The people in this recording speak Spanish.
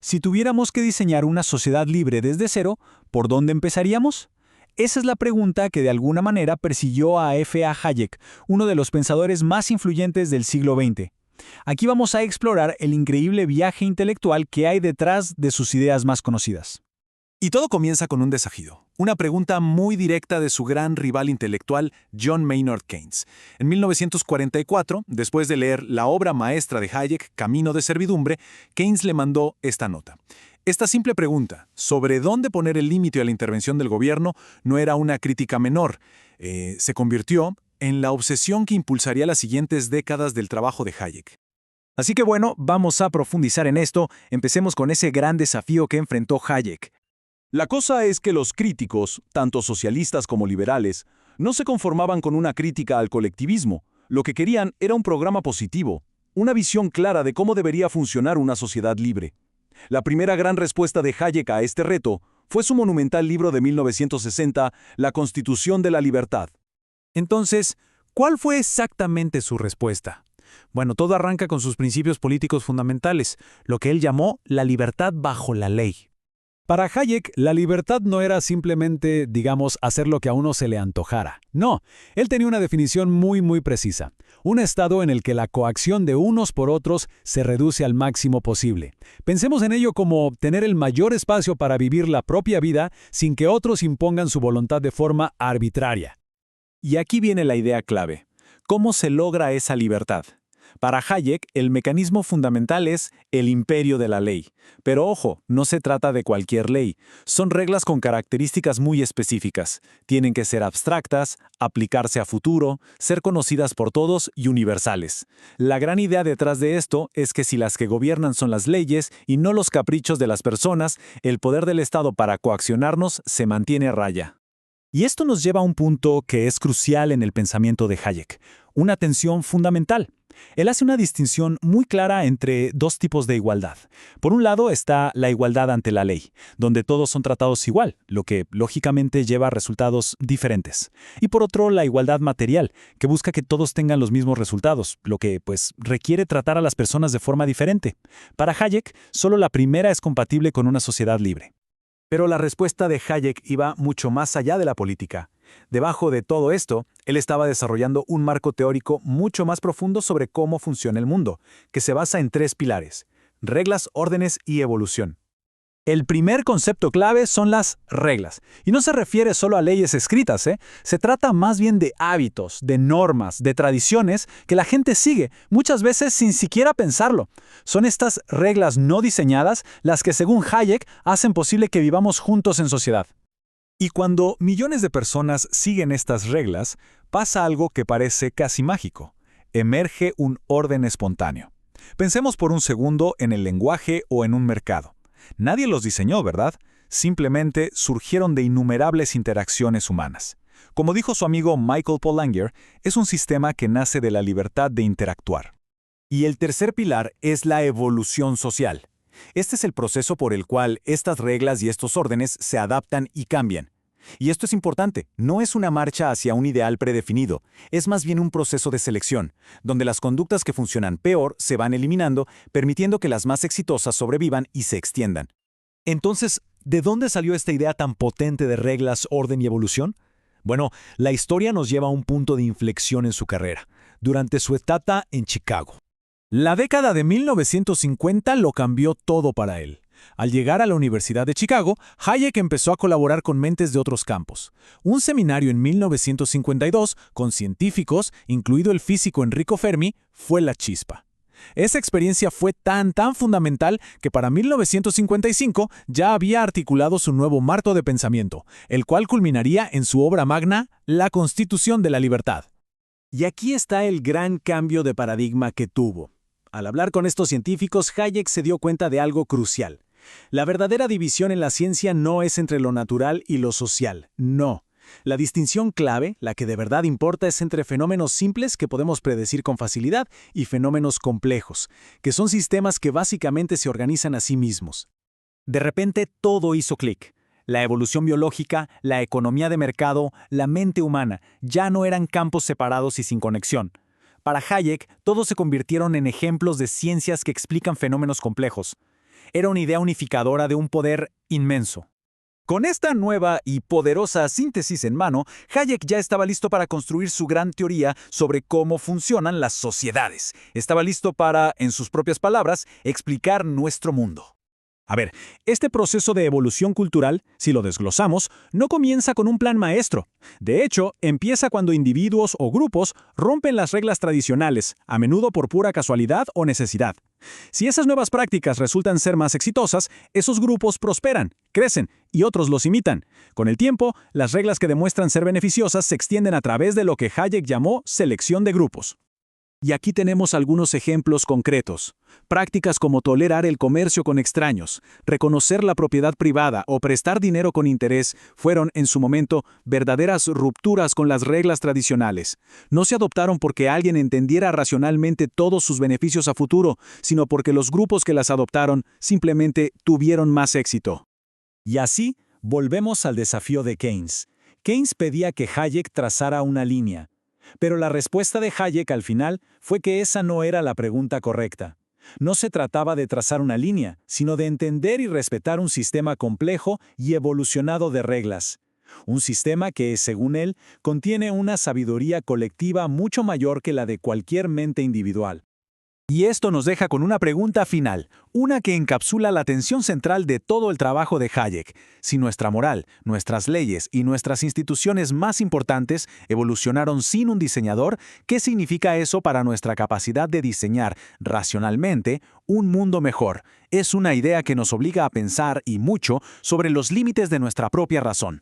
Si tuviéramos que diseñar una sociedad libre desde cero, ¿por dónde empezaríamos? Esa es la pregunta que de alguna manera persiguió a F. A. Hayek, uno de los pensadores más influyentes del siglo XX. Aquí vamos a explorar el increíble viaje intelectual que hay detrás de sus ideas más conocidas. Y todo comienza con un desafío, una pregunta muy directa de su gran rival intelectual, John Maynard Keynes. En 1944, después de leer la obra maestra de Hayek, Camino de Servidumbre, Keynes le mandó esta nota. Esta simple pregunta, sobre dónde poner el límite a la intervención del gobierno, no era una crítica menor. Se convirtió en la obsesión que impulsaría las siguientes décadas del trabajo de Hayek. Así que bueno, vamos a profundizar en esto. Empecemos con ese gran desafío que enfrentó Hayek. La cosa es que los críticos, tanto socialistas como liberales, no se conformaban con una crítica al colectivismo. Lo que querían era un programa positivo, una visión clara de cómo debería funcionar una sociedad libre. La primera gran respuesta de Hayek a este reto fue su monumental libro de 1960, La Constitución de la Libertad. Entonces, ¿cuál fue exactamente su respuesta? Bueno, todo arranca con sus principios políticos fundamentales, lo que él llamó la libertad bajo la ley. Para Hayek, la libertad no era simplemente, digamos, hacer lo que a uno se le antojara. No, él tenía una definición muy precisa. Un estado en el que la coacción de unos por otros se reduce al máximo posible. Pensemos en ello como tener el mayor espacio para vivir la propia vida sin que otros impongan su voluntad de forma arbitraria. Y aquí viene la idea clave. ¿Cómo se logra esa libertad? Para Hayek, el mecanismo fundamental es el imperio de la ley. Pero ojo, no se trata de cualquier ley. Son reglas con características muy específicas. Tienen que ser abstractas, aplicarse a futuro, ser conocidas por todos y universales. La gran idea detrás de esto es que si las que gobiernan son las leyes y no los caprichos de las personas, el poder del Estado para coaccionarnos se mantiene a raya. Y esto nos lleva a un punto que es crucial en el pensamiento de Hayek, una tensión fundamental. Él hace una distinción muy clara entre dos tipos de igualdad. Por un lado está la igualdad ante la ley, donde todos son tratados igual, lo que lógicamente lleva a resultados diferentes. Y por otro, la igualdad material, que busca que todos tengan los mismos resultados, lo que, requiere tratar a las personas de forma diferente. Para Hayek, solo la primera es compatible con una sociedad libre. Pero la respuesta de Hayek iba mucho más allá de la política. Debajo de todo esto, él estaba desarrollando un marco teórico mucho más profundo sobre cómo funciona el mundo, que se basa en tres pilares: reglas, órdenes y evolución. El primer concepto clave son las reglas. Y no se refiere solo a leyes escritas, Se trata más bien de hábitos, de normas, de tradiciones que la gente sigue, muchas veces sin siquiera pensarlo. Son estas reglas no diseñadas las que, según Hayek, hacen posible que vivamos juntos en sociedad. Y cuando millones de personas siguen estas reglas, pasa algo que parece casi mágico. Emerge un orden espontáneo. Pensemos por un segundo en el lenguaje o en un mercado. Nadie los diseñó, ¿verdad? Simplemente surgieron de innumerables interacciones humanas. Como dijo su amigo Michael Pollanger, es un sistema que nace de la libertad de interactuar. Y el tercer pilar es la evolución social. Este es el proceso por el cual estas reglas y estos órdenes se adaptan y cambian. Y esto es importante, no es una marcha hacia un ideal predefinido, es más bien un proceso de selección, donde las conductas que funcionan peor se van eliminando, permitiendo que las más exitosas sobrevivan y se extiendan. Entonces, ¿de dónde salió esta idea tan potente de reglas, orden y evolución? Bueno, la historia nos lleva a un punto de inflexión en su carrera, durante su etapa en Chicago. La década de 1950 lo cambió todo para él. Al llegar a la Universidad de Chicago, Hayek empezó a colaborar con mentes de otros campos. Un seminario en 1952 con científicos, incluido el físico Enrico Fermi, fue la chispa. Esa experiencia fue tan fundamental que para 1955 ya había articulado su nuevo marco de pensamiento, el cual culminaría en su obra magna, La Constitución de la Libertad. Y aquí está el gran cambio de paradigma que tuvo. Al hablar con estos científicos, Hayek se dio cuenta de algo crucial. La verdadera división en la ciencia no es entre lo natural y lo social, no. La distinción clave, la que de verdad importa, es entre fenómenos simples que podemos predecir con facilidad y fenómenos complejos, que son sistemas que básicamente se organizan a sí mismos. De repente todo hizo clic. La evolución biológica, la economía de mercado, la mente humana, ya no eran campos separados y sin conexión. Para Hayek, todos se convirtieron en ejemplos de ciencias que explican fenómenos complejos. Era una idea unificadora de un poder inmenso. Con esta nueva y poderosa síntesis en mano, Hayek ya estaba listo para construir su gran teoría sobre cómo funcionan las sociedades. Estaba listo para, en sus propias palabras, explicar nuestro mundo. A ver, este proceso de evolución cultural, si lo desglosamos, no comienza con un plan maestro. De hecho, empieza cuando individuos o grupos rompen las reglas tradicionales, a menudo por pura casualidad o necesidad. Si esas nuevas prácticas resultan ser más exitosas, esos grupos prosperan, crecen y otros los imitan. Con el tiempo, las reglas que demuestran ser beneficiosas se extienden a través de lo que Hayek llamó selección de grupos. Y aquí tenemos algunos ejemplos concretos. Prácticas como tolerar el comercio con extraños, reconocer la propiedad privada o prestar dinero con interés fueron, en su momento, verdaderas rupturas con las reglas tradicionales. No se adoptaron porque alguien entendiera racionalmente todos sus beneficios a futuro, sino porque los grupos que las adoptaron simplemente tuvieron más éxito. Y así, volvemos al desafío de Keynes. Keynes pedía que Hayek trazara una línea. Pero la respuesta de Hayek al final fue que esa no era la pregunta correcta. No se trataba de trazar una línea, sino de entender y respetar un sistema complejo y evolucionado de reglas. Un sistema que, según él, contiene una sabiduría colectiva mucho mayor que la de cualquier mente individual. Y esto nos deja con una pregunta final, una que encapsula la tensión central de todo el trabajo de Hayek. Si nuestra moral, nuestras leyes y nuestras instituciones más importantes evolucionaron sin un diseñador, ¿qué significa eso para nuestra capacidad de diseñar racionalmente un mundo mejor? Es una idea que nos obliga a pensar y mucho sobre los límites de nuestra propia razón.